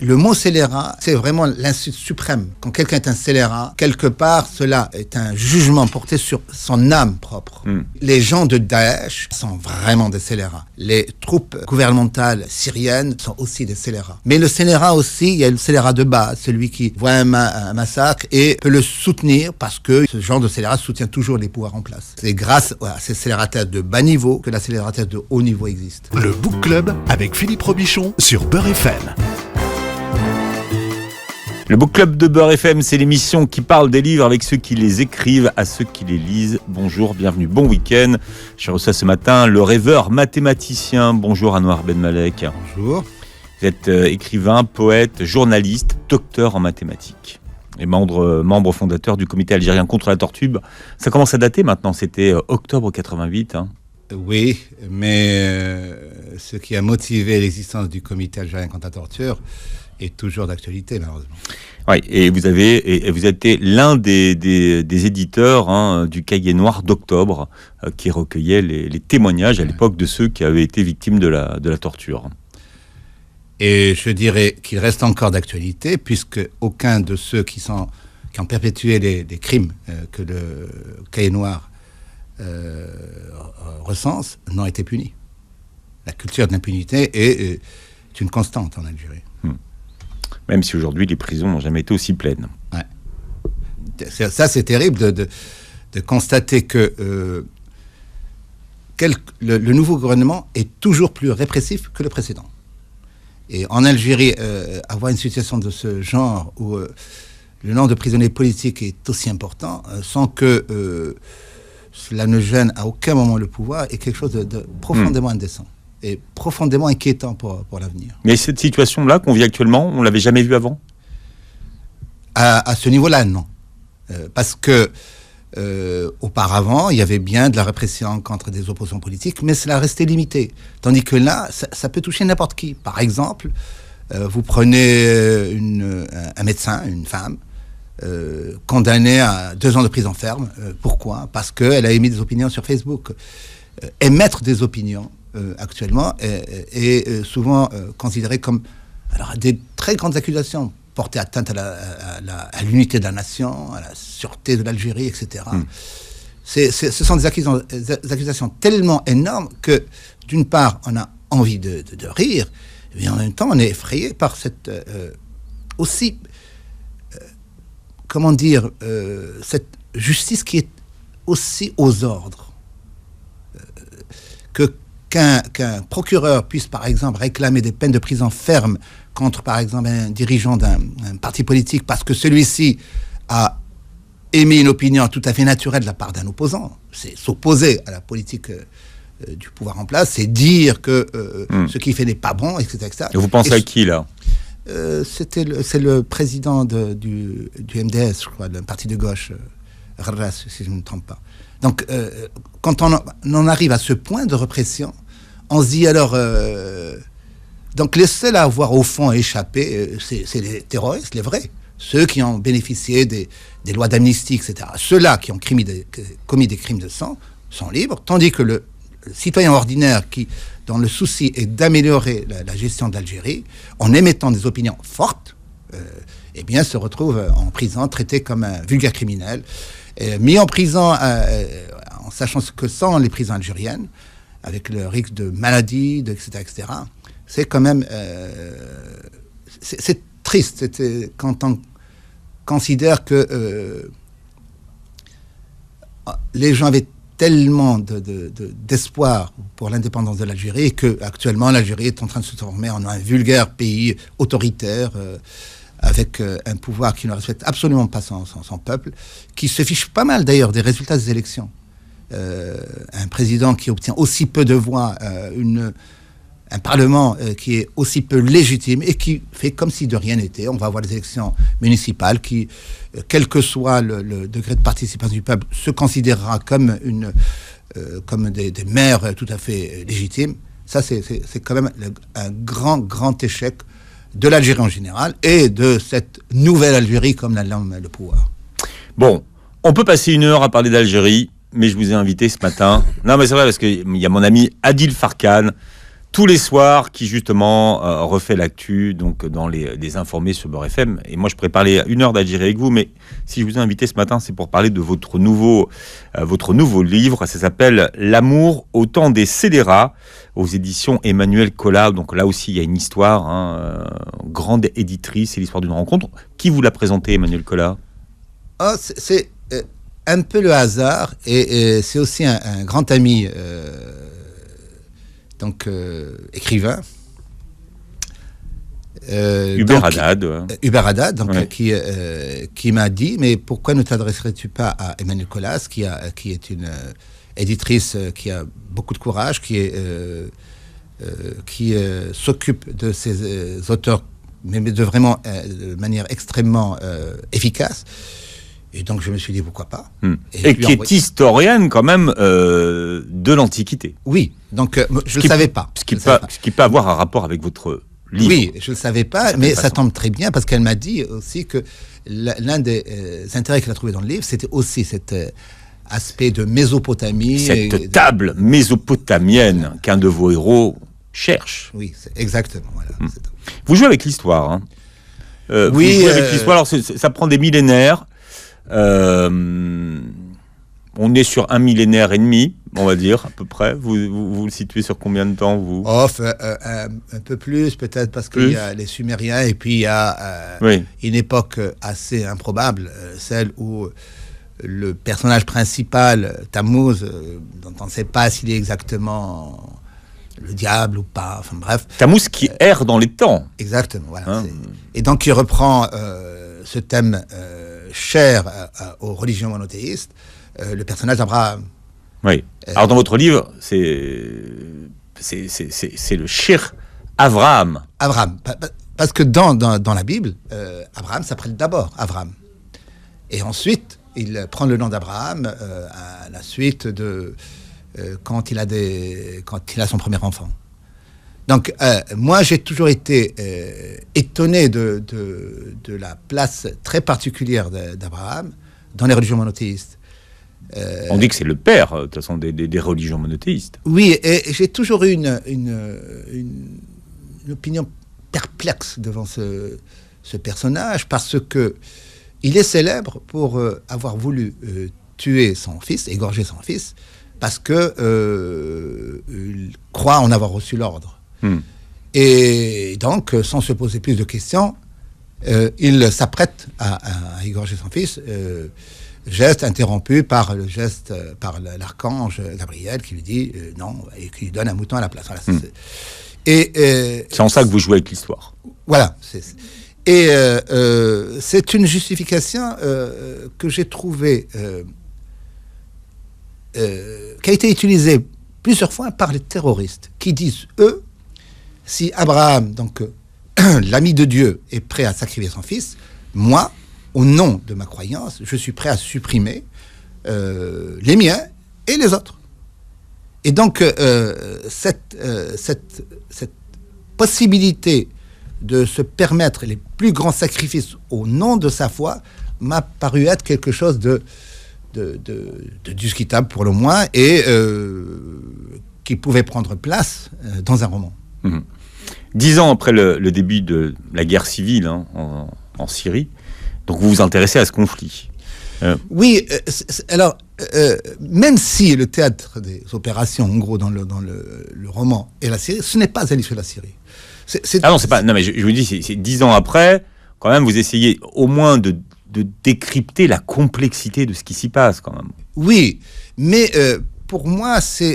Le mot scélérat, c'est vraiment l'insulte suprême. Quand quelqu'un est un scélérat, quelque part, cela est un jugement porté sur son âme propre. Les gens de Daesh sont vraiment des scélérats. Les troupes gouvernementales syriennes sont aussi des scélérats. Mais le scélérat aussi, il y a le scélérat de base, celui qui voit un massacre et peut le soutenir parce que ce genre de scélérat soutient toujours les pouvoirs en place. C'est grâce à ces scélérateurs de bas niveau que la scélérateur de haut niveau existe. Le Book Club avec Philippe Robichon sur Beurre FM. Le Book Club de Beurre FM, c'est l'émission qui parle des livres avec ceux qui les écrivent à ceux qui les lisent. Bonjour, bienvenue, bon week-end. Je reçois ce matin le rêveur mathématicien. Bonjour Anouar Ben Malek. Bonjour. Vous êtes écrivain, poète, journaliste, docteur en mathématiques. Et membre fondateur du comité algérien contre la torture. Ça commence à dater maintenant, c'était octobre 88. Oui, mais ce qui a motivé l'existence du comité algérien contre la torture est toujours d'actualité, malheureusement. Oui, et vous avez été l'un des éditeurs du Cahier noir d'octobre qui recueillait les témoignages à l'époque de ceux qui avaient été victimes de la torture. Et je dirais qu'il reste encore d'actualité, puisque aucun de ceux qui ont perpétué les crimes que le Cahier noir recense n'ont été punis. La culture de l'impunité est une constante en Algérie. Même si aujourd'hui les prisons n'ont jamais été aussi pleines. Ouais. Ça, c'est terrible de constater que le nouveau gouvernement est toujours plus répressif que le précédent. Et en Algérie, avoir une situation de ce genre où le nombre de prisonniers politiques est aussi important, sans que cela ne gêne à aucun moment le pouvoir, est quelque chose de profondément indécent. Et profondément inquiétant pour l'avenir. Mais cette situation-là qu'on vit actuellement, on ne l'avait jamais vue avant ? À ce niveau-là, non. Parce que auparavant, il y avait bien de la répression contre des opposants politiques, mais cela restait limité. Tandis que là, ça peut toucher n'importe qui. Par exemple, vous prenez un médecin, une femme, condamnée à 2 ans de prison ferme. Pourquoi ? Parce qu'elle a émis des opinions sur Facebook. Émettre des opinions, actuellement, est souvent considéré comme des très grandes accusations, porter atteinte à l'unité de la nation, à la sûreté de l'Algérie, etc. Ce sont des accusations tellement énormes que, d'une part, on a envie de rire, mais en même temps, on est effrayé par cette cette justice qui est aussi aux ordres. Qu'un procureur puisse, par exemple, réclamer des peines de prison ferme contre, par exemple, un dirigeant d'un parti politique parce que celui-ci a émis une opinion tout à fait naturelle de la part d'un opposant. C'est s'opposer à la politique du pouvoir en place, c'est dire que ce qu'il fait n'est pas bon, etc. etc. Et vous pensez à qui, là ? C'est le président du MDS, je crois, d'un parti de gauche, Rras, si je ne me trompe pas. Donc, quand on en arrive à ce point de répression, on se dit alors... donc, les seuls à avoir, au fond, échappé, c'est les terroristes, les vrais. Ceux qui ont bénéficié des lois d'amnistie, etc. Ceux-là qui ont commis des crimes de sang sont libres, tandis que le citoyen ordinaire dont le souci est d'améliorer la gestion d'Algérie, en émettant des opinions fortes, eh bien, se retrouve en prison, traité comme un vulgaire criminel, mis en prison en sachant ce que sont les prisons algériennes, avec le risque de maladie, etc., etc. C'est quand même... c'est triste quand on considère que les gens avaient tellement d'espoir pour l'indépendance de l'Algérie qu'actuellement l'Algérie est en train de se transformer en un vulgaire pays autoritaire avec un pouvoir qui ne respecte absolument pas son peuple, qui se fiche pas mal d'ailleurs des résultats des élections. Un président qui obtient aussi peu de voix, un parlement qui est aussi peu légitime et qui fait comme si de rien n'était. On va avoir des élections municipales qui, quel que soit le degré de participation du peuple, se considérera comme des maires tout à fait légitimes. Ça, c'est quand même un grand échec de l'Algérie en général et de cette nouvelle Algérie comme la nomme le pouvoir. Bon, on peut passer 1 heure à parler d'Algérie, mais je vous ai invité ce matin. Non, mais c'est vrai, parce qu'il y a mon ami Adil Farkan, tous les soirs, qui justement refait l'actu donc dans les informés sur Beurre FM. Et moi, je pourrais parler 1 heure d'Algérie avec vous, mais si je vous ai invité ce matin, c'est pour parler de votre nouveau livre. Ça s'appelle L'amour au temps des scélérats, aux éditions Emmanuel Colas. Donc là aussi, il y a une histoire, grande éditrice, c'est l'histoire d'une rencontre. Qui vous l'a présenté, Emmanuel Colas? C'est un peu le hasard, et c'est aussi un grand ami, écrivain. Hubert Haddad. Hubert Haddad, Ouais. qui m'a dit, mais pourquoi ne t'adresserais-tu pas à Emmanuel Colas, qui est une éditrice qui a beaucoup de courage, qui s'occupe de ses auteurs, mais de vraiment de manière extrêmement efficace. Et donc je me suis dit pourquoi pas. Et qui est historienne quand même de l'Antiquité. Oui, donc je ne le savais pas. Ce qui peut avoir un rapport avec votre livre. Oui, je ne le savais pas, mais ça tombe très bien parce qu'elle m'a dit aussi que l'un des intérêts qu'elle a trouvé dans le livre, c'était aussi cet aspect de Mésopotamie. Cette table mésopotamienne qu'un de vos héros cherche. Oui, exactement. Voilà, Vous jouez avec l'histoire. Hein. Oui, vous jouez avec l'histoire. Alors ça prend des millénaires. On est sur 1,5 millénaire, on va dire, à peu près. Vous le situez sur combien de temps, vous? Un peu plus, peut-être, parce qu'il y a les Sumériens, et puis il y a une époque assez improbable, celle où le personnage principal, Tammuz, dont on ne sait pas s'il est exactement le diable ou pas, enfin bref. Tammuz qui erre dans les temps. Exactement, voilà. Et donc il reprend ce thème cher aux religions monothéistes, le personnage d'Abraham. Oui. Alors dans votre livre, c'est le Shir Avraham. Abraham, parce que dans la Bible, Abraham s'appelle d'abord Avraham. Et ensuite, il prend le nom d'Abraham à la suite de quand il a son premier enfant. Donc, moi, j'ai toujours été étonné de la place très particulière d'Abraham dans les religions monothéistes. On dit que c'est le père, de toute façon, des religions monothéistes. Oui, et j'ai toujours eu une opinion perplexe devant ce personnage, parce que il est célèbre pour avoir voulu tuer son fils, égorger son fils, parce que il croit en avoir reçu l'ordre. Et donc, sans se poser plus de questions, il s'apprête à égorger son fils, geste interrompu par l'archange Gabriel qui lui dit non, et qui lui donne un mouton à la place. Voilà, c'est en ça que vous jouez avec l'histoire. Voilà. C'est une justification que j'ai trouvée, qui a été utilisée plusieurs fois par les terroristes, qui disent, eux, si Abraham, donc l'ami de Dieu, est prêt à sacrifier son fils, moi, au nom de ma croyance, je suis prêt à supprimer les miens et les autres. Et donc, cette possibilité de se permettre les plus grands sacrifices au nom de sa foi m'a paru être quelque chose de discutable pour le moins, et qui pouvait prendre place dans un roman. 10 ans après le début de la guerre civile en Syrie, donc vous vous intéressez à ce conflit. Oui, alors, même si le théâtre des opérations, en gros, dans le roman est la Syrie, ce n'est pas à l'issue de la Syrie. Non, mais je vous dis, c'est 10 ans après, quand même, vous essayez au moins de décrypter la complexité de ce qui s'y passe, quand même. Oui, mais pour moi, ça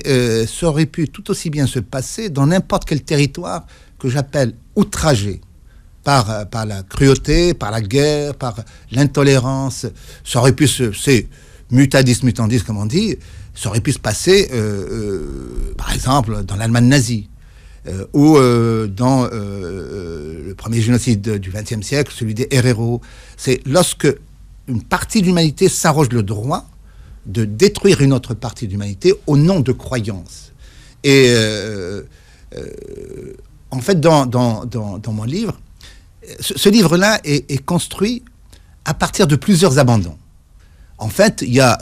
aurait pu tout aussi bien se passer dans n'importe quel territoire que j'appelle outragé par la cruauté, par la guerre, par l'intolérance. Ça aurait pu c'est mutadis mutandis, comme on dit, ça aurait pu se passer, par exemple, dans l'Allemagne nazie, ou dans le premier génocide du XXe siècle, celui des Herero. C'est lorsque une partie de l'humanité s'arroge le droit de détruire une autre partie de l'humanité au nom de croyances. Et en fait, dans mon livre, ce livre-là est construit à partir de plusieurs abandons. En fait, il y a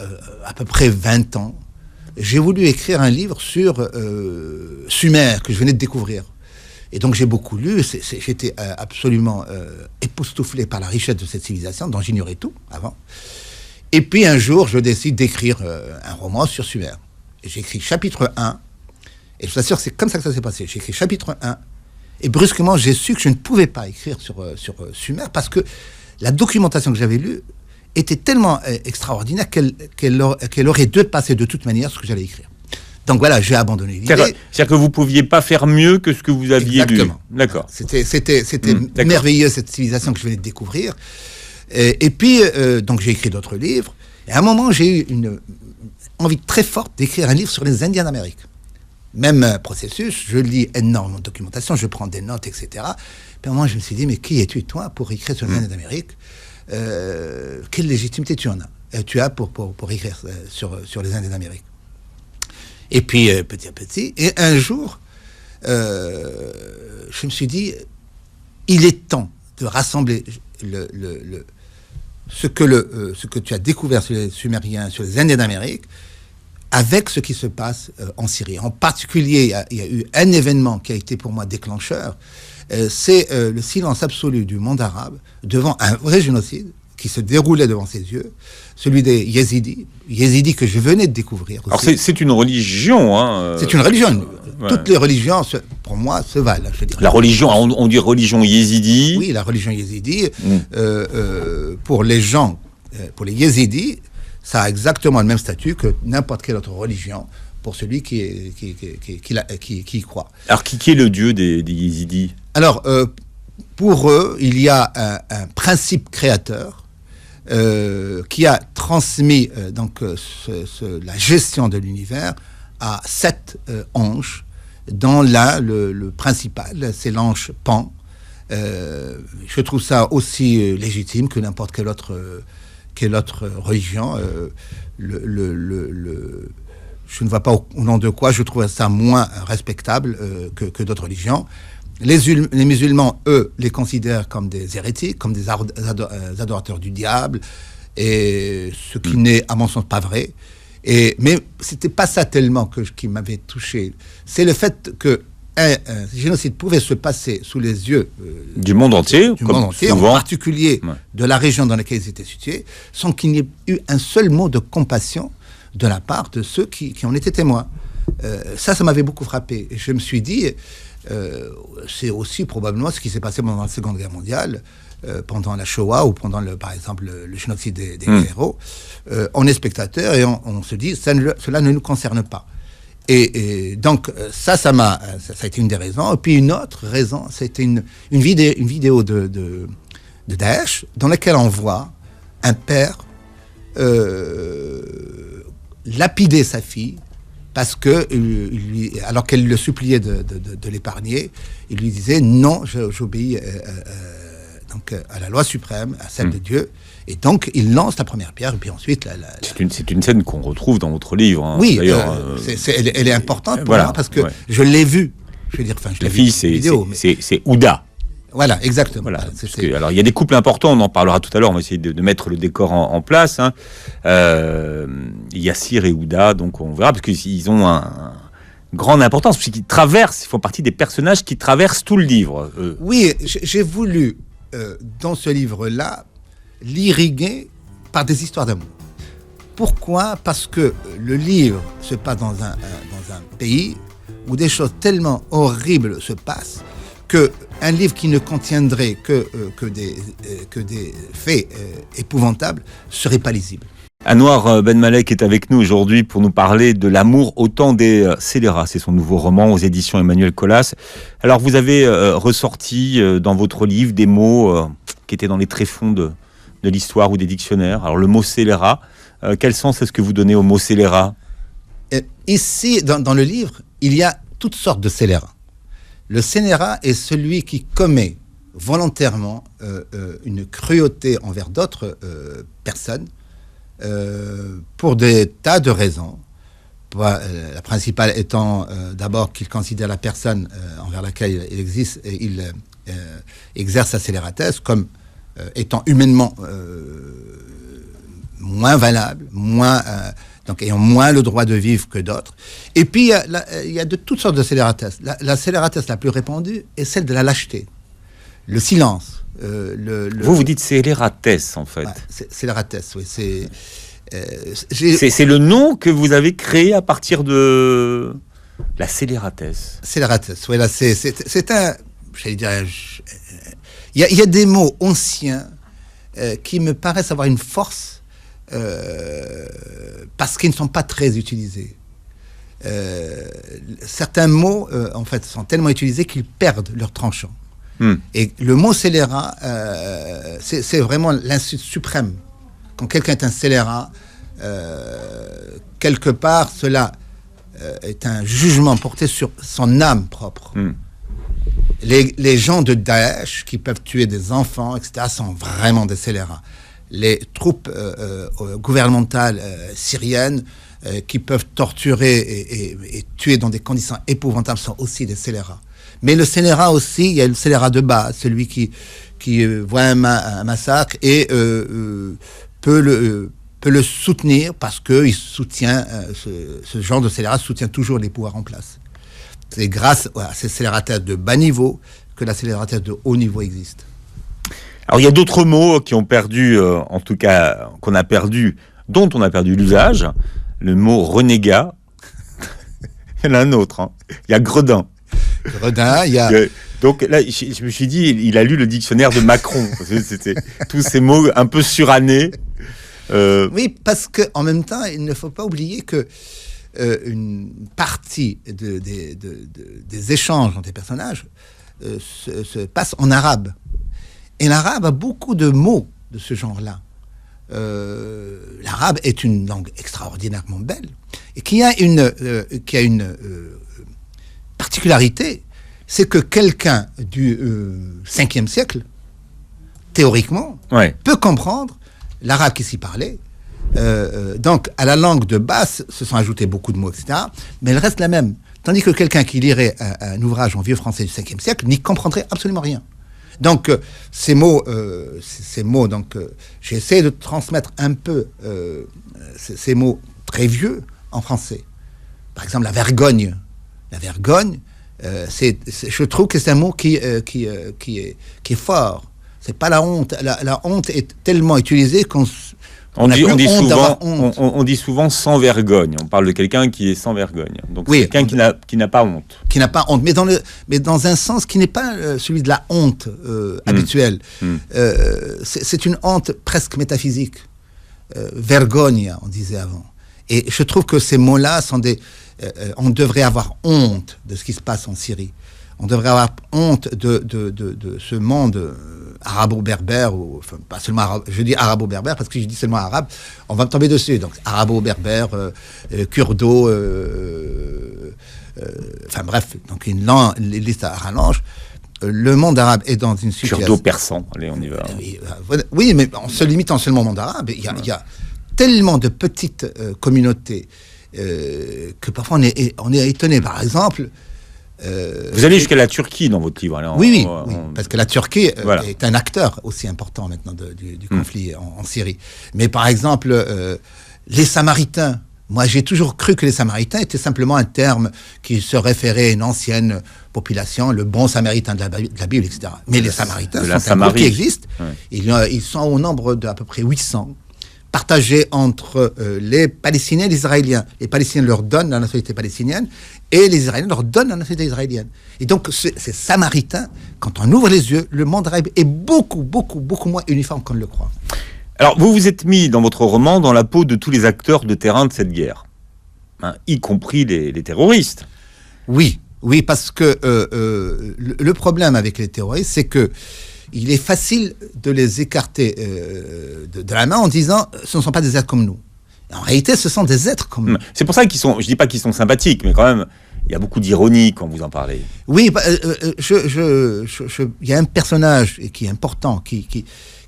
à peu près 20 ans, j'ai voulu écrire un livre sur Sumer, que je venais de découvrir. Et donc j'ai beaucoup lu, j'étais absolument époustouflé par la richesse de cette civilisation, dont j'ignorais tout avant. Et puis un jour, je décide d'écrire un roman sur Sumer. Et j'écris chapitre 1, et je vous assure que c'est comme ça que ça s'est passé. J'écris chapitre 1, et brusquement, j'ai su que je ne pouvais pas écrire sur Sumer, parce que la documentation que j'avais lue était tellement extraordinaire qu'elle aurait dû passer de toute manière ce que j'allais écrire. Donc voilà, j'ai abandonné l'idée. C'est-à-dire que vous ne pouviez pas faire mieux que ce que vous aviez lu. D'accord. C'était merveilleux, cette civilisation que je venais de découvrir. Et puis, donc j'ai écrit d'autres livres. Et à un moment, j'ai eu une envie très forte d'écrire un livre sur les Indiens d'Amérique. Même processus, je lis énormément de documentation, je prends des notes, etc. Puis à un moment, je me suis dit, mais qui es-tu, toi, pour écrire sur les Indiens d'Amérique ? Quelle légitimité tu en as tu as pour écrire sur les Indiens d'Amérique. Et puis, petit à petit, et un jour, je me suis dit, il est temps de rassembler ce que tu as découvert sur les Sumériens, sur les Indiens d'Amérique, avec ce qui se passe en Syrie. En particulier, il y a eu un événement qui a été pour moi déclencheur, c'est le silence absolu du monde arabe devant un vrai génocide qui se déroulait devant ses yeux, celui des Yézidis que je venais de découvrir aussi. Alors c'est une religion, hein. C'est une religion. Ouais. Toutes les religions, pour moi, se valent. Je dirais. La religion, on dit religion yézidi. Oui, la religion yézidi. Pour les gens, pour les Yézidis, ça a exactement le même statut que n'importe quelle autre religion pour celui qui y croit. Alors qui est le dieu des Yézidis ? Alors, pour eux, il y a un principe créateur qui a transmis la gestion de l'univers à 7 anges, dont l'un, le principal, c'est l'ange Pan. Je trouve ça aussi légitime que n'importe quelle autre religion. Je ne vois pas au nom de quoi je trouve ça moins respectable que d'autres religions. Les musulmans, eux, les considèrent comme des hérétiques, comme des adorateurs du diable, et ce qui n'est, à mon sens, pas vrai. Mais c'était pas ça tellement qui m'avait touché. C'est le fait que un génocide pouvait se passer sous les yeux du monde entier, en particulier de la région dans laquelle ils étaient situés, sans qu'il n'y ait eu un seul mot de compassion de la part de ceux qui en étaient témoins. Ça m'avait beaucoup frappé. Et je me suis dit, c'est aussi probablement ce qui s'est passé pendant la Seconde Guerre mondiale, pendant la Shoah ou pendant, par exemple, le génocide des héros. On est spectateur et on se dit, cela ne nous concerne pas. Et donc, ça a été une des raisons. Et puis une autre raison, c'était une vidéo de Daesh, dans laquelle on voit un père lapider sa fille, parce que, alors qu'elle le suppliait de l'épargner, il lui disait « Non, j'obéis à la loi suprême, à celle de Dieu ». Et donc, il lance la première pierre, et puis ensuite... C'est une scène qu'on retrouve dans votre livre. Hein. Oui, elle est importante pour moi, parce que je l'ai vue. Je veux dire, la fille, c'est Ouda. Voilà, exactement. Voilà, alors, il y a des couples importants, on en parlera tout à l'heure, on va essayer de mettre le décor en place. Hein. Yassir et Ouda, donc on verra, parce qu'ils ont une grande importance, parce qu'ils font partie des personnages qui traversent tout le livre. Oui, j'ai voulu, dans ce livre-là, l'irriguer par des histoires d'amour. Pourquoi ? Parce que le livre se passe dans un pays où des choses tellement horribles se passent qu'un livre qui ne contiendrait que des faits épouvantables serait pas lisible. Anouar Ben Malek est avec nous aujourd'hui pour nous parler de l'amour au temps des scélérats. C'est son nouveau roman aux éditions Emmanuel Colas. Alors vous avez ressorti dans votre livre des mots qui étaient dans les tréfonds de l'histoire ou des dictionnaires. Alors le mot scélérat, quel sens est-ce que vous donnez au mot scélérat ? Ici, dans le livre, il y a toutes sortes de scélérats. Le scélérat est celui qui commet volontairement une cruauté envers d'autres personnes pour des tas de raisons. La principale étant d'abord qu'il considère la personne envers laquelle il exerce sa scélératesse comme étant humainement moins valable, donc ayant moins le droit de vivre que d'autres. Et puis, il y a de toutes sortes de scélératesse. La scélératesse la plus répandue est celle de la lâcheté, le silence. Vous dites scélératesse, en fait. Ouais, scélératesse, oui. C'est le nom que vous avez créé à partir de la scélératesse. Scélératesse, oui. Là, c'est un... J'allais dire... Il y a des mots anciens qui me paraissent avoir une force parce qu'ils ne sont pas très utilisés. Certains mots, en fait, sont tellement utilisés qu'ils perdent leur tranchant. Et le mot scélérat, c'est vraiment l'insulte suprême. Quand quelqu'un est un scélérat, quelque part, cela est un jugement porté sur son âme propre. Les gens de Daesh qui peuvent tuer des enfants, etc., sont vraiment des scélérats. Les troupes gouvernementales syriennes qui peuvent torturer et tuer dans des conditions épouvantables sont aussi des scélérats. Mais le scélérat aussi, il y a le scélérat de base, celui qui voit un massacre et peut le soutenir parce qu'il soutient, ce genre de scélérat soutient toujours les pouvoirs en place. C'est grâce à ces scélérateurs de bas niveau que la scélérateur de haut niveau existe. Alors il y a d'autres mots qui ont perdu, en tout cas qu'on a perdu, dont on a perdu l'usage. Le mot renégat. Il y en a un autre. Hein. Il y a gredin. Gredin, il y a... Donc là, je me suis dit, il a lu le dictionnaire de Macron. C'était tous ces mots un peu surannés. Oui, parce qu'en même temps, il ne faut pas oublier que une partie des échanges entre les personnages se passe en arabe. Et l'arabe a beaucoup de mots de ce genre-là. L'arabe est une langue extraordinairement belle et qui a une particularité, c'est que quelqu'un du 5e siècle, théoriquement, peut comprendre l'arabe qui s'y parlait. Donc, à la langue de base, se sont ajoutés beaucoup de mots, etc. Mais elle reste la même. Tandis que quelqu'un qui lirait un ouvrage en vieux français du 5e siècle n'y comprendrait absolument rien. Donc, ces mots, donc, j'ai essayé de transmettre un peu ces mots très vieux en français. Par exemple, la vergogne. La vergogne, je trouve que c'est un mot qui est fort. C'est pas la honte. La honte est tellement utilisée on dit souvent sans vergogne. On parle de quelqu'un qui est sans vergogne. Donc oui, c'est quelqu'un qui n'a pas honte. Qui n'a pas honte, mais dans un sens qui n'est pas celui de la honte habituelle. C'est une honte presque métaphysique. Vergogne, on disait avant. Et je trouve que ces mots-là sont on devrait avoir honte de ce qui se passe en Syrie. On devrait avoir honte de ce monde arabo-berbère, enfin, pas seulement arabe, je dis arabo-berbère parce que si je dis seulement arabe, on va me tomber dessus. Donc arabo-berbère, kurdo, enfin bref, donc une liste à rallonge. Le monde arabe est dans une situation... Kurdo-persan, allez, on y va. Oui, mais en se limitant seulement au monde arabe, il y a tellement de petites communautés que parfois on est étonné. Par exemple... vous allez jusqu'à la Turquie dans votre livre. Alors, oui, parce que la Turquie est un acteur aussi important maintenant du conflit en Syrie. Mais par exemple, les Samaritains, moi j'ai toujours cru que les Samaritains étaient simplement un terme qui se référait à une ancienne population, le bon Samaritain de la Bible, etc. Mais les Samaritains sont un groupe qui existe. Ouais. Ils sont au nombre d'à peu près 800, partagés entre les Palestiniens et les Israéliens. Les Palestiniens leur donnent la nationalité palestinienne et les Israéliens leur donnent la nationalité israélienne. Et donc, ces Samaritains, quand on ouvre les yeux, le monde arabe est beaucoup, beaucoup, beaucoup moins uniforme qu'on ne le croit. Alors, vous vous êtes mis dans votre roman dans la peau de tous les acteurs de terrain de cette guerre, y compris les terroristes. Oui, parce que le problème avec les terroristes, c'est que il est facile de les écarter de la main en disant « ce ne sont pas des êtres comme nous ». En réalité, ce sont des êtres comme nous. C'est pour ça qu'ils sont, je ne dis pas qu'ils sont sympathiques, mais quand même, il y a beaucoup d'ironie quand vous en parlez. Oui, il y a un personnage qui est important, qui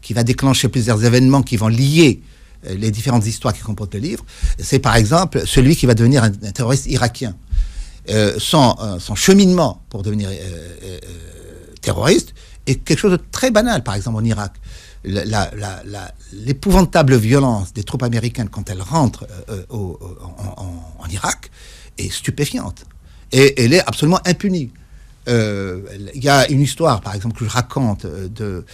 va déclencher plusieurs événements qui vont lier les différentes histoires qui composent le livre. C'est par exemple celui qui va devenir un terroriste irakien. Son cheminement pour devenir terroriste est quelque chose de très banal, par exemple en Irak. L'épouvantable violence des troupes américaines quand elles rentrent en Irak est stupéfiante. Et elle est absolument impunie. Il y a une histoire, par exemple, que je raconte de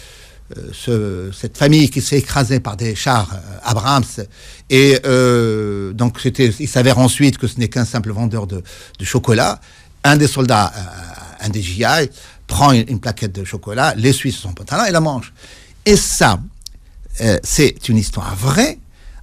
cette famille qui s'est écrasée par des chars Abrams. Et donc, il s'avère ensuite que ce n'est qu'un simple vendeur de chocolat. Un des soldats, un des GI, prend une plaquette de chocolat, l'essuie sur son pantalon et la mange. Et ça, c'est une histoire vraie,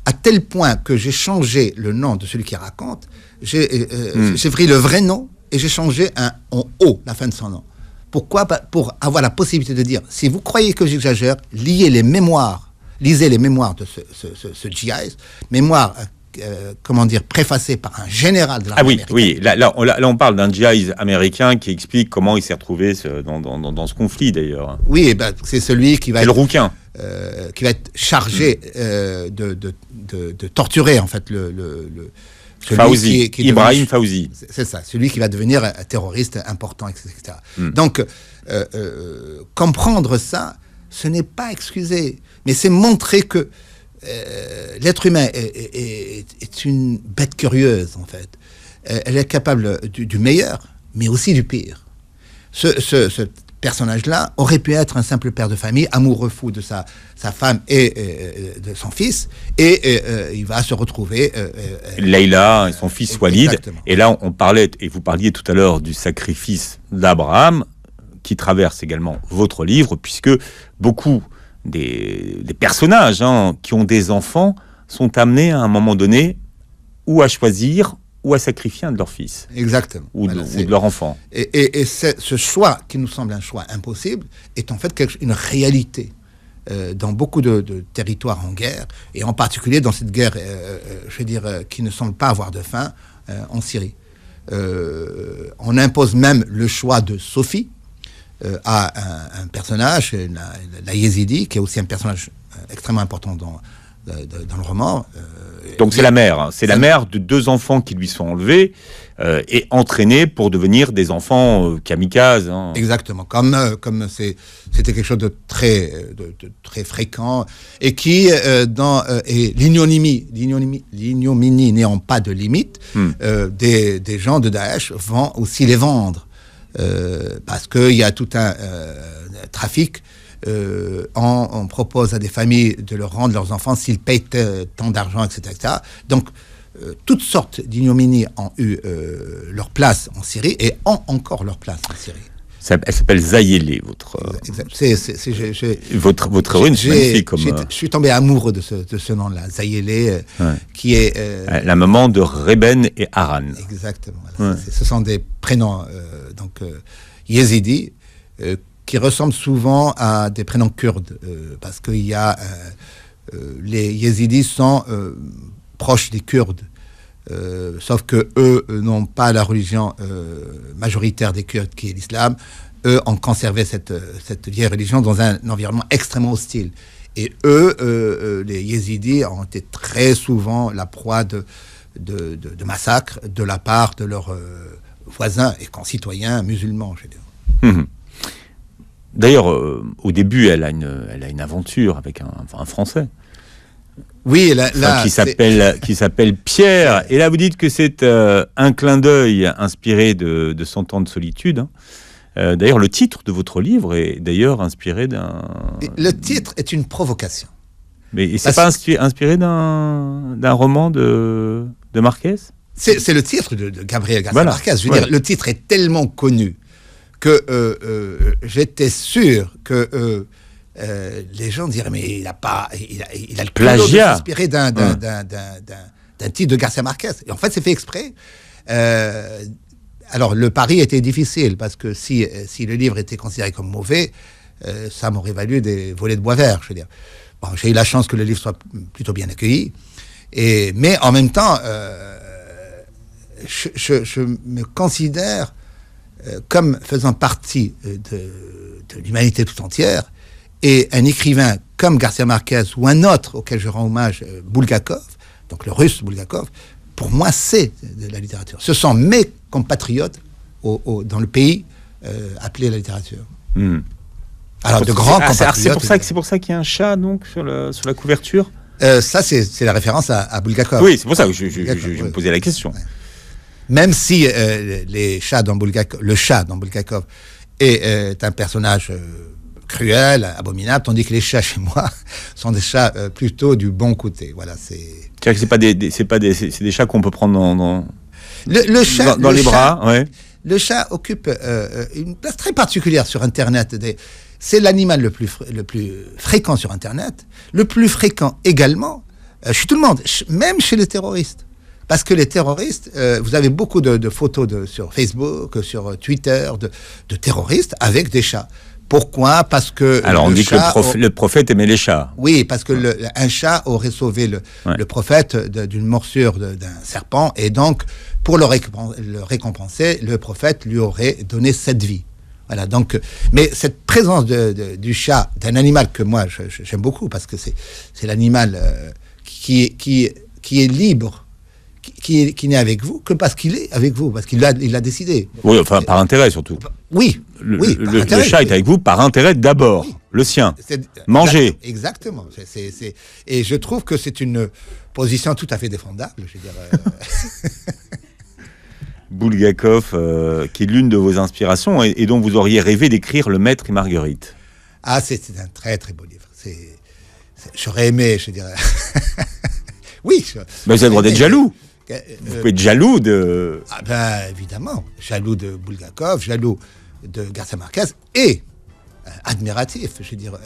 à tel point que j'ai changé le nom de celui qui raconte. J'ai pris le vrai nom et j'ai changé en O, la fin de son nom. Pourquoi ? Pour avoir la possibilité de dire, si vous croyez que j'exagère, lisez les mémoires de ce GI, mémoires, préfacées par un général de l'armée américaine. Oui, là, on parle d'un GI américain qui explique comment il s'est retrouvé dans ce conflit, d'ailleurs. Oui, c'est celui qui va être... le rouquin. Qui va être chargé de torturer, en fait, Fauzi, Ibrahim Fauzi. C'est ça, celui qui va devenir un terroriste important, etc. Donc, comprendre ça, ce n'est pas excuser, mais c'est montrer que l'être humain est une bête curieuse, en fait. Elle est capable du meilleur, mais aussi du pire. Ce personnage-là aurait pu être un simple père de famille, amoureux fou de sa femme et de son fils, et il va se retrouver... Leïla et son fils Walid. Exactement. Et là, on parlait, et vous parliez tout à l'heure du sacrifice d'Abraham, qui traverse également votre livre, puisque beaucoup des personnages qui ont des enfants sont amenés à un moment donné ou à choisir ou à sacrifier un de leurs fils. Exactement. Ou de leur enfant. Et ce choix, qui nous semble un choix impossible, est en fait une réalité dans beaucoup de territoires en guerre, et en particulier dans cette guerre, qui ne semble pas avoir de fin, en Syrie. On impose même le choix de Sophie à un personnage, la Yézidi, qui est aussi un personnage extrêmement important dans le roman. Donc c'est la mère, la mère de 2 enfants qui lui sont enlevés et entraînés pour devenir des enfants kamikazes. Exactement, comme c'était quelque chose de très fréquent, et qui et l'ignominie n'ayant pas de limite, des gens de Daesh vont aussi les vendre, parce qu'il y a tout un trafic. On propose à des familles de leur rendre leurs enfants s'ils payent tant d'argent, etc. Donc, toutes sortes d'ignominies ont eu leur place en Syrie et ont encore leur place en Syrie. Elle s'appelle Zayélé, votre héroïne, c'est magnifique. Je suis tombé amoureux de ce nom-là, Zayélé, qui est... la maman de Reben et Haran. Exactement. Voilà. Ce sont des prénoms yézidis, qui ressemblent souvent à des prénoms kurdes, parce qu'il y a... les yézidis sont proches des Kurdes, sauf que eux n'ont pas la religion majoritaire des Kurdes, qui est l'islam. Eux ont conservé cette vieille religion dans un environnement extrêmement hostile. Et eux, les yézidis, ont été très souvent la proie de massacres de la part de leurs voisins et concitoyens musulmans, je veux dire. D'ailleurs, au début, elle a une aventure avec un Français. Oui, qui s'appelle Pierre. Et là, vous dites que c'est un clin d'œil inspiré de 100 ans de solitude. D'ailleurs, le titre de votre livre est d'ailleurs inspiré d'un... Le titre est une provocation. Mais c'est pas inspiré d'un roman de Marquez ? C'est le titre de Gabriel Garcia Marquez. Je veux dire, le titre est tellement connu que j'étais sûr que les gens diraient, mais il a le plagiat de s'inspirer d'un titre de Garcia Marquez. Et en fait, c'est fait exprès. Alors, le pari était difficile, parce que si le livre était considéré comme mauvais, ça m'aurait valu des volets de bois vert, je veux dire. Bon, j'ai eu la chance que le livre soit plutôt bien accueilli. Mais en même temps, je me considère comme faisant partie de l'humanité tout entière, et un écrivain comme Garcia Marquez ou un autre auquel je rends hommage, Bulgakov, donc le russe Bulgakov, pour moi c'est de la littérature. Ce sont mes compatriotes dans le pays appelé la littérature. Alors, de grands compatriotes. C'est pour ça qu'il y a un chat, donc, sur la couverture. Ça, c'est la référence à Bulgakov. Oui, c'est pour ça que je me posais la question. Ouais. Même si le chat dans Bulgakov est un personnage cruel, abominable, tandis que les chats chez moi sont des chats plutôt du bon côté. Voilà, c'est-à-dire que c'est des chats qu'on peut prendre dans les bras. Ouais. Le chat occupe une place très particulière sur Internet. C'est l'animal le plus fréquent sur Internet, le plus fréquent également chez tout le monde, même chez les terroristes. Parce que les terroristes, vous avez beaucoup de photos sur Facebook, sur Twitter, de terroristes avec des chats. Pourquoi ? Parce que... Alors, on dit que le prophète aimait les chats. Oui, parce que un chat aurait sauvé le prophète d'une morsure d'un serpent, et donc, pour le récompenser, le prophète lui aurait donné cette vie. Voilà, donc, mais cette présence du chat, d'un animal que moi j'aime beaucoup, parce que c'est l'animal qui est libre, qui n'est avec vous que parce qu'il est avec vous, parce qu'il l'a décidé. Oui, enfin, par intérêt surtout. Oui. Le chat est avec vous par intérêt d'abord, oui. Le sien. Manger. Exactement. Et je trouve que c'est une position tout à fait défendable, je veux dire. Bulgakov, qui est l'une de vos inspirations et dont vous auriez rêvé d'écrire Le Maître et Marguerite. Ah, c'est un très très beau livre. J'aurais aimé, je dirais. Oui. Mais vous avez le droit d'être jaloux. Vous pouvez être jaloux de... Ah ben, évidemment. Jaloux de Bulgakov, jaloux de Garcia Marquez et admiratif, je veux dire,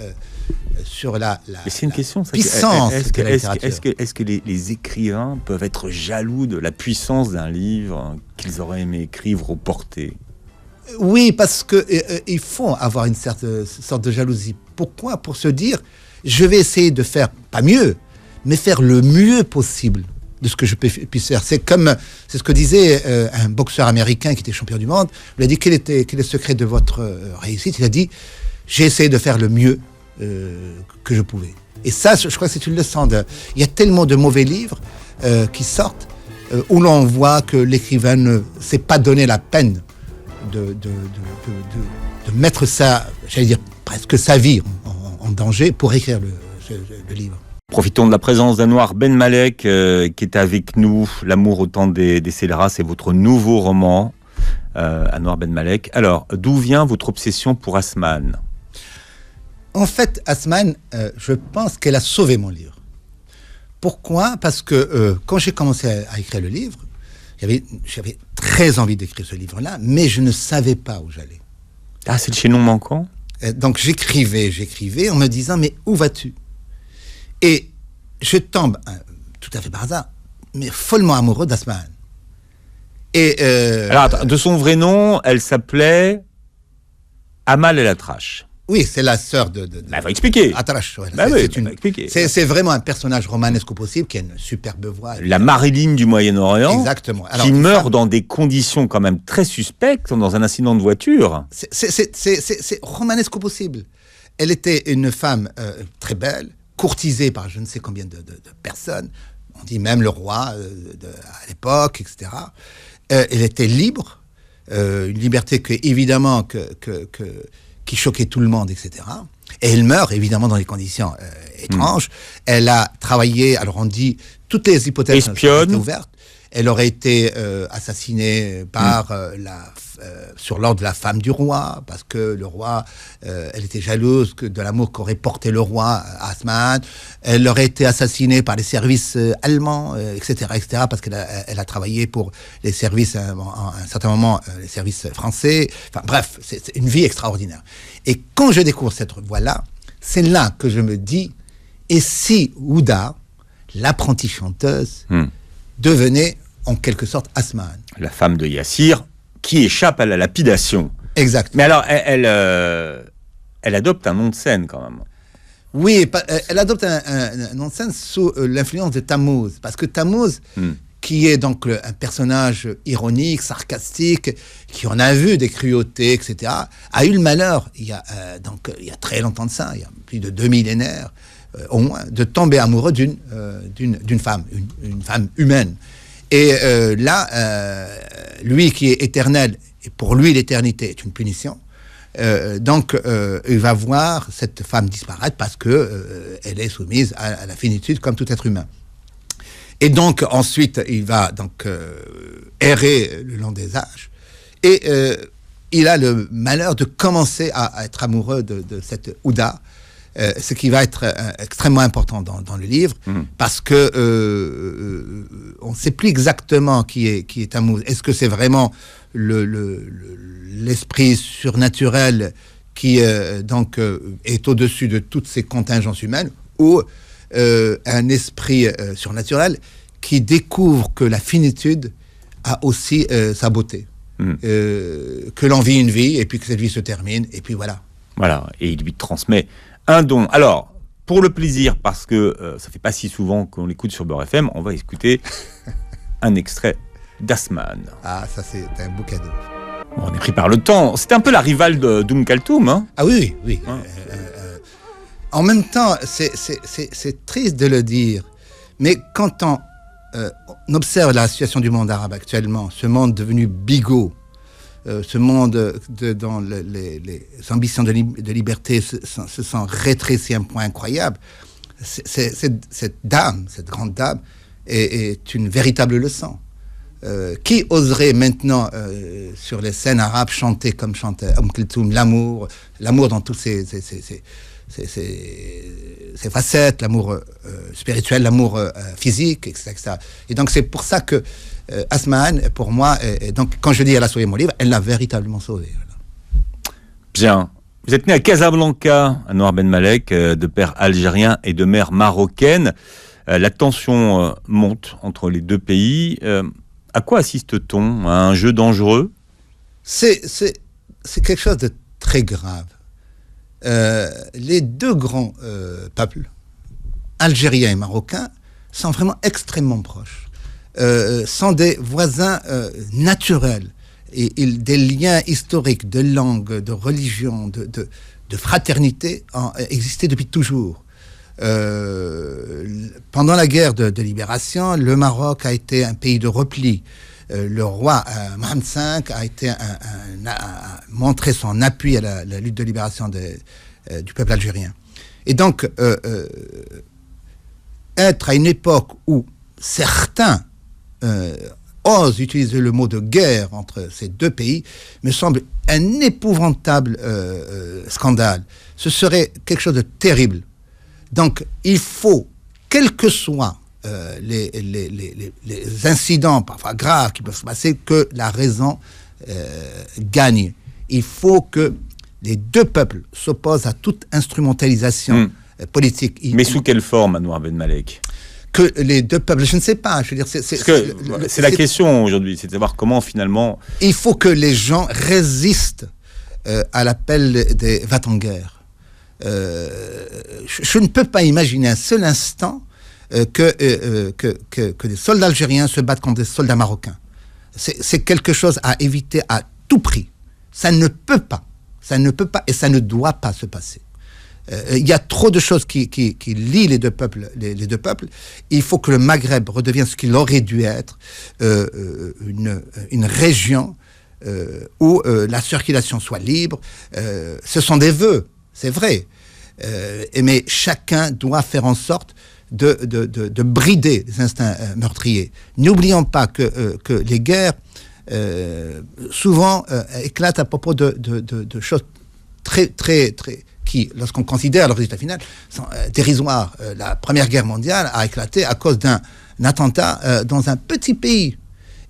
sur la c'est une question, ça, puissance de la littérature. Est-ce que les écrivains peuvent être jaloux de la puissance d'un livre qu'ils auraient aimé écrire ou porter ? Oui, parce qu'il faut avoir une sorte de jalousie. Pourquoi ? Pour se dire, je vais essayer de faire, pas mieux, mais faire le mieux possible de ce que je puisse faire. C'est ce que disait un boxeur américain qui était champion du monde. Il a dit, quel est le secret de votre réussite ? Il a dit, j'ai essayé de faire le mieux que je pouvais. Et ça, je crois que c'est une leçon. Il y a tellement de mauvais livres qui sortent où l'on voit que l'écrivain ne s'est pas donné la peine de mettre ça, j'allais dire presque sa vie en danger pour écrire le livre. Profitons de la présence d'Anouar Ben Malek qui est avec nous. L'amour au temps des scélérats, c'est votre nouveau roman, Anouar Ben Malek. Alors, d'où vient votre obsession pour Asman ? En fait, Asman, je pense qu'elle a sauvé mon livre. Pourquoi ? Parce que quand j'ai commencé à écrire le livre, j'avais très envie d'écrire ce livre-là, mais je ne savais pas où j'allais. Ah, c'est le chaînon manquant ? Donc j'écrivais en me disant, mais où vas-tu ? Et je tombe, tout à fait par hasard, mais follement amoureux d'Asman. Et alors, de son vrai nom, elle s'appelait Amal El Atrache. Oui, c'est la sœur de faut expliquer. Atrache. Ouais, expliquer. C'est vraiment un personnage romanesque au possible qui a une superbe voix. La Marilyn du Moyen-Orient. Exactement. Alors, qui meurt dans des conditions quand même très suspectes, dans un incident de voiture. C'est romanesque au possible. Elle était une femme très belle, courtisée par je ne sais combien de personnes. On dit même le roi à l'époque, etc. Elle était libre, une liberté qui choquait tout le monde, etc. Et elle meurt, évidemment, dans des conditions étranges. Elle a travaillé, alors on dit, toutes les hypothèses espionne. Étaient ouvertes. Elle aurait été assassinée par sur l'ordre de la femme du roi, parce que le roi, elle était jalouse de l'amour qu'aurait porté le roi à Asman. Elle aurait été assassinée par les services allemands, etc., parce qu'elle a travaillé pour les services, à un certain moment, les services français. Enfin bref, c'est une vie extraordinaire. Et quand je découvre cette voie-là, c'est là que je me dis, et si Ouda, l'apprentie chanteuse, devenait en quelque sorte Asman. La femme de Yassir, qui échappe à la lapidation. Exact. Mais alors, elle adopte un nom de scène quand même. Oui, elle adopte un nom de scène sous l'influence de Tammuz. Parce que Tammuz, qui est donc un personnage ironique, sarcastique, qui en a vu des cruautés, etc., a eu le malheur, il y a très longtemps de ça, il y a plus de 2 millénaires, au moins, de tomber amoureux d'une femme, une femme humaine. Et là, lui qui est éternel, et pour lui l'éternité est une punition, Donc, il va voir cette femme disparaître parce que elle est soumise à la finitude comme tout être humain. Et donc, ensuite, il va donc errer le long des âges. Et il a le malheur de commencer à être amoureux de cette Ouda, ce qui va être extrêmement important dans le livre, parce que on ne sait plus exactement qui est amoureux. Est-ce que c'est vraiment l'esprit surnaturel qui donc est au-dessus de toutes ces contingences humaines, ou un esprit surnaturel qui découvre que la finitude a aussi sa beauté, que l'on vit une vie et puis que cette vie se termine et puis voilà. Voilà, et il lui transmet un don. Alors, pour le plaisir, parce que ça fait pas si souvent qu'on l'écoute sur Beurre FM, on va écouter un extrait d'Asman. Ah, ça c'est un beau cadeau. Bon, on est pris par le temps. C'était un peu la rivale de Doum Kalthoum, hein. Ah oui, oui. Hein. En même temps, c'est triste de le dire, mais quand on observe la situation du monde arabe actuellement, ce monde devenu bigot, ce monde dont les ambitions de liberté se sont rétrécies à un point incroyable, cette grande dame, est une véritable leçon. Qui oserait maintenant, sur les scènes arabes, chanter comme chantait Kalthoum, l'amour dans toutes ses facettes, l'amour spirituel, l'amour physique, etc., etc. Et donc c'est pour ça que Asman, pour moi, donc quand je dis elle a sauvé mon livre, elle l'a véritablement sauvé. Voilà. Bien. Vous êtes né à Casablanca, Anouar Ben Malek, de père algérien et de mère marocaine. La tension monte entre les deux pays. À quoi assiste-t-on? À un jeu dangereux? C'est quelque chose de très grave. Les deux grands peuples, algériens et marocains, sont vraiment extrêmement proches. Sont des voisins naturels. Et des liens historiques, de langue, de religion, de fraternité ont existé depuis toujours. Pendant la guerre de libération, le Maroc a été un pays de repli. Le roi Mohamed V a montré son appui à la lutte de libération du peuple algérien. Et donc, être à une époque où certains osent utiliser le mot de guerre entre ces deux pays me semble un épouvantable scandale. Ce serait quelque chose de terrible. Donc, il faut, quels que soient les incidents parfois graves qui peuvent se passer, que la raison gagne. Il faut que les deux peuples s'opposent à toute instrumentalisation politique. Mais sous quelle forme, Anouar Ben Malek? Que les deux peuples, je ne sais pas. Je veux dire, c'est la question aujourd'hui, c'est de savoir comment finalement. Il faut que les gens résistent à l'appel des va-t-en-guerre. Je ne peux pas imaginer un seul instant que des soldats algériens se battent contre des soldats marocains. C'est quelque chose à éviter à tout prix. Ça ne peut pas et ça ne doit pas se passer. Il y a trop de choses qui lient les deux peuples. Il faut que le Maghreb redevienne ce qu'il aurait dû être, une région où la circulation soit libre. Ce sont des vœux, c'est vrai. Mais chacun doit faire en sorte de brider les instincts meurtriers. N'oublions pas que les guerres souvent éclatent à propos de choses très, très, très, qui, lorsqu'on considère le résultat final, sont dérisoires. La Première Guerre mondiale a éclaté à cause d'un attentat dans un petit pays.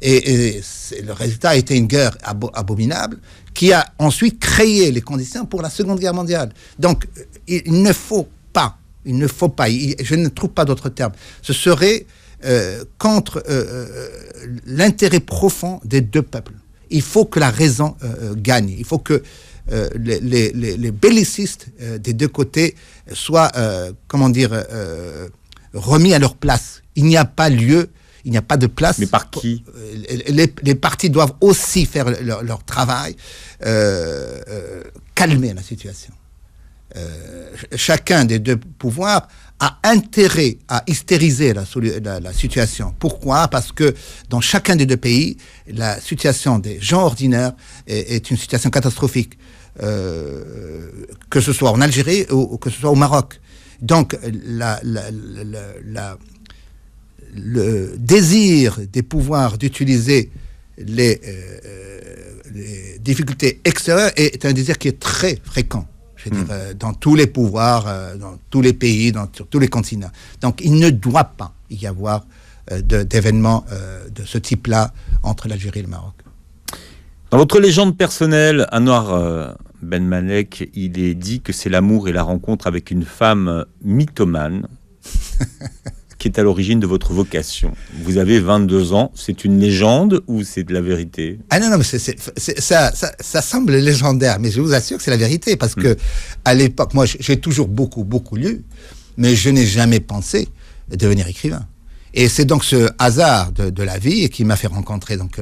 Et le résultat a été une guerre abominable qui a ensuite créé les conditions pour la Seconde Guerre mondiale. Donc, il ne faut pas, je ne trouve pas d'autre terme, ce serait contre l'intérêt profond des deux peuples. Il faut que la raison gagne. Il faut que les bellicistes des deux côtés soient, remis à leur place. Il n'y a pas lieu, il n'y a pas de place. Mais par qui? Les partis doivent aussi faire leur travail, calmer la situation. Chacun des deux pouvoirs a intérêt à hystériser la situation. Pourquoi? Parce que dans chacun des deux pays, la situation des gens ordinaires est une situation catastrophique. que ce soit en Algérie ou que ce soit au Maroc. Donc, le désir des pouvoirs d'utiliser les difficultés extérieures est un désir qui est très fréquent, je veux dire, dans tous les pouvoirs, dans tous les pays, sur tous les continents. Donc, il ne doit pas y avoir d'événements de ce type-là entre l'Algérie et le Maroc. Dans votre légende personnelle, Anouar Ben Malek, il est dit que c'est l'amour et la rencontre avec une femme mythomane qui est à l'origine de votre vocation. Vous avez 22 ans, c'est une légende ou c'est de la vérité? Ah non, mais ça semble légendaire, mais je vous assure que c'est la vérité, parce que à l'époque, moi j'ai toujours beaucoup lu, mais je n'ai jamais pensé devenir écrivain. Et c'est donc ce hasard de la vie qui m'a fait rencontrer donc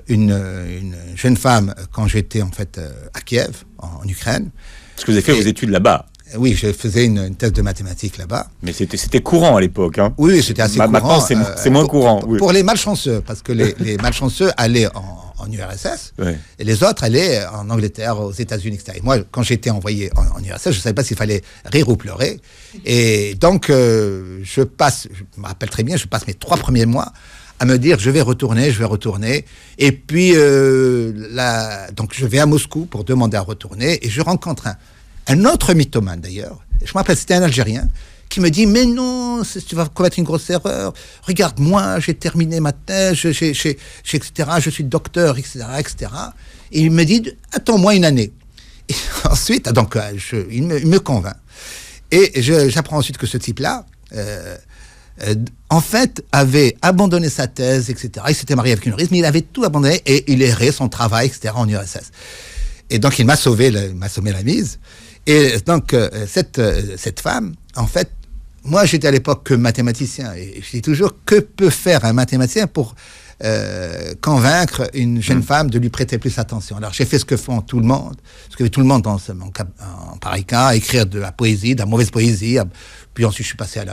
une jeune femme quand j'étais en fait à Kiev, en Ukraine. Parce que vous avez fait vos études là-bas. Oui, je faisais une thèse de mathématiques là-bas. Mais c'était courant à l'époque, hein. Oui, c'était assez courant. Maintenant, c'est moins courant. Oui. Pour les malchanceux, parce que les malchanceux allaient en URSS, ouais. Et les autres allaient en Angleterre, aux États-Unis, etc. Et moi, quand j'étais envoyé en URSS, je ne savais pas s'il fallait rire ou pleurer. Et donc, je me rappelle très bien, je passe mes 3 premiers mois à me dire, je vais retourner. Et puis, donc je vais à Moscou pour demander à retourner, et je rencontre un autre mythomane d'ailleurs, je me rappelle, c'était un Algérien, qui me dit, mais non, tu vas commettre une grosse erreur, regarde, moi, j'ai terminé ma thèse, etc., je suis docteur, etc. Et il me dit, attends-moi une année. Et ensuite, donc, il me convainc. Et j'apprends ensuite que ce type-là, en fait, avait abandonné sa thèse, etc. Il s'était marié avec une Russe, mais il avait tout abandonné et il errait son travail, etc., en URSS. Et donc, il m'a sauvé la mise. Et donc, cette femme, en fait, moi, j'étais à l'époque que mathématicien. Et je dis toujours, que peut faire un mathématicien pour convaincre une jeune femme de lui prêter plus attention? Alors, j'ai fait ce que font tout le monde, ce que fait tout le monde en pareil cas, à écrire de la poésie, de la mauvaise poésie. Puis ensuite, je suis passé à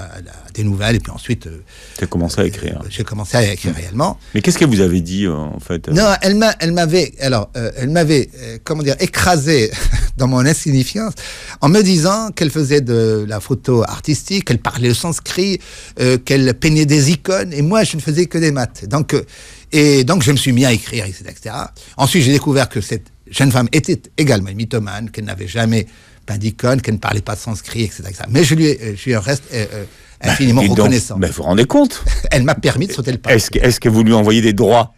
des nouvelles. Et puis ensuite... tu as commencé à écrire. J'ai commencé à écrire réellement. Mais qu'est-ce qu'elle vous avait dit, en fait? Non, elle m'avait, comment dire, écrasé dans mon insignifiance en me disant qu'elle faisait de la photo artistique, qu'elle parlait le sanskrit, qu'elle peignait des icônes. Et moi, je ne faisais que des maths. Donc, je me suis mis à écrire, etc. Ensuite, j'ai découvert que cette jeune femme était également une mythomane, qu'elle n'avait jamais peint d'icônes, qu'elle ne parlait pas de sanskrit, etc. Mais je lui reste infiniment reconnaissant. Mais vous vous rendez compte? Elle m'a permis de sauter le pas. Est-ce que vous lui envoyez des droits?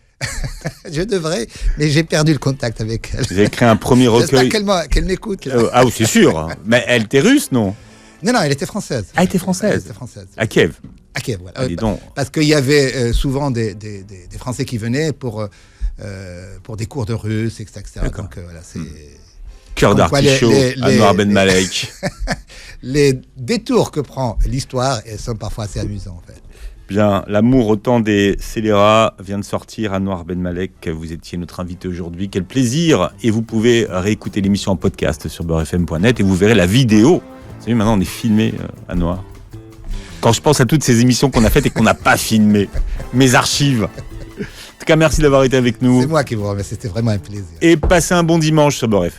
Je devrais, mais j'ai perdu le contact avec elle. Vous avez créé un premier recueil. J'espère qu'elle m'écoute. Ah oui, c'est sûr. Mais elle était russe, non? Non, elle était française. Ah, elle était française. Elle était française. À Kiev. À Kiev, voilà. Dis donc. Parce qu'il y avait souvent des Français qui venaient pour des cours de russe, etc. Donc voilà, c'est... Cœur d'artichaut, Anouar Ben Malek. Les détours que prend l'histoire sont parfois assez amusants, en fait. Bien, L'amour au temps des scélérats vient de sortir. Anouar Ben Malek, vous étiez notre invité aujourd'hui. Quel plaisir! Et vous pouvez réécouter l'émission en podcast sur beurrefm.net et vous verrez la vidéo. Vous savez, maintenant on est filmé, Anouar. Quand je pense à toutes ces émissions qu'on a faites et qu'on n'a pas filmées, mes archives. En tout cas, merci d'avoir été avec nous. C'est moi qui vous remercie, c'était vraiment un plaisir. Et passez un bon dimanche sur Beurre FM.